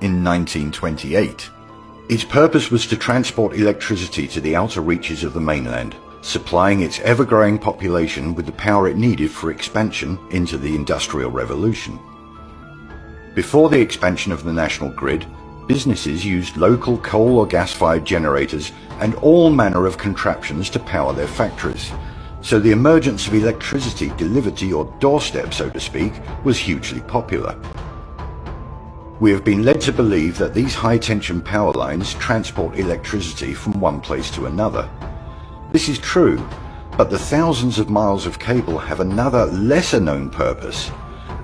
in 1928. Its purpose was to transport electricity to the outer reaches of the mainland, supplying its ever-growing population with the power it needed for expansion into the Industrial Revolution. Before the expansion of the national grid, businesses used local coal or gas-fired generators and all manner of contraptions to power their factories, so the emergence of electricity delivered to your doorstep, so to speak, was hugely popular. We have been led to believe that these high-tension power lines transport electricity from one place to another. This is true, but the thousands of miles of cable have another lesser-known purpose,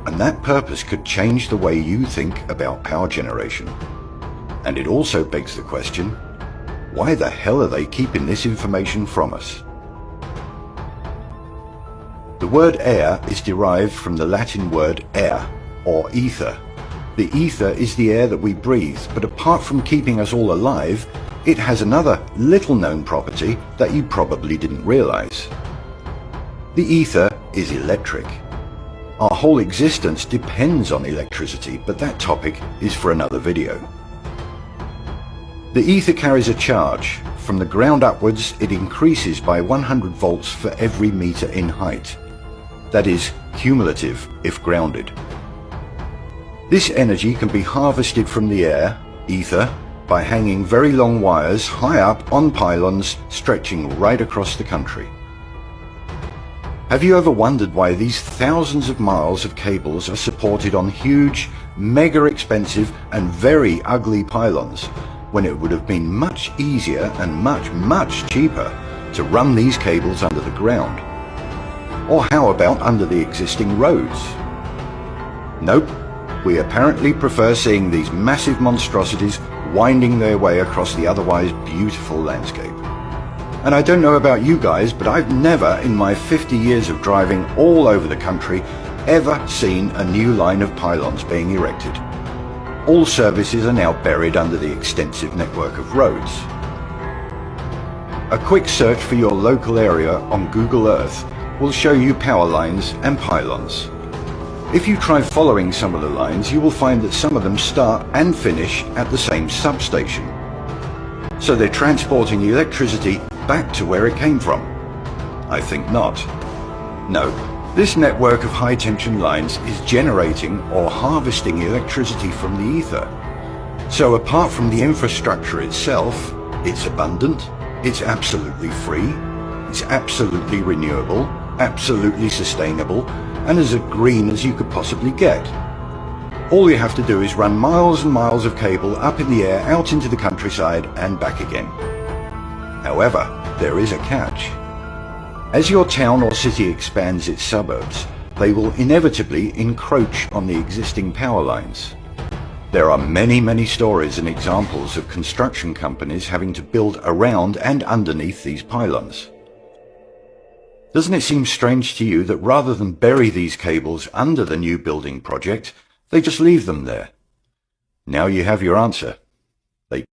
and that purpose could change the way you think about power generation. And it also begs the question, why the hell are they keeping this information from us? The word air is derived from the Latin word air, or ether. The ether is the air that we breathe, but apart from keeping us all alive, it has another little-known property that you probably didn't realize. The ether is electric. Our whole existence depends on electricity, but that topic is for another video. The ether carries a charge. From the ground upwards, it increases by 100 volts for every meter in height. That is cumulative if grounded. This energy can be harvested from the air, ether, by hanging very long wires high up on pylons stretching right across the country. Have you ever wondered why these thousands of miles of cables are supported on huge, mega expensive and very ugly pylons, when it would have been much easier and much cheaper to run these cables under the ground? Or how about under the existing roads? Nope. We apparently prefer seeing these massive monstrosities winding their way across the otherwise beautiful landscape. And I don't know about you guys, but I've never in my 50 years of driving all over the country ever seen a new line of pylons being erected. All services are now buried under the extensive network of roads. A quick search for your local area on Google Earth will show you power lines and pylons. If you try following some of the lines, you will find that some of them start and finish at the same substation. So they're transporting electricity back to where it came from? I think not. No, this network of high-tension lines is generating or harvesting electricity from the ether. So apart from the infrastructure itself, it's abundant, it's absolutely free, it's absolutely renewable, absolutely sustainable, and as green as you could possibly get. All you have to do is run miles and miles of cable up in the air out into the countryside and back again. However, there is a catch. As your town or city expands its suburbs, they will inevitably encroach on the existing power lines. There are many stories and examples of construction companies having to build around and underneath these pylons. Doesn't it seem strange to you that rather than bury these cables under the new building project, they just leave them there? Now you have your answer.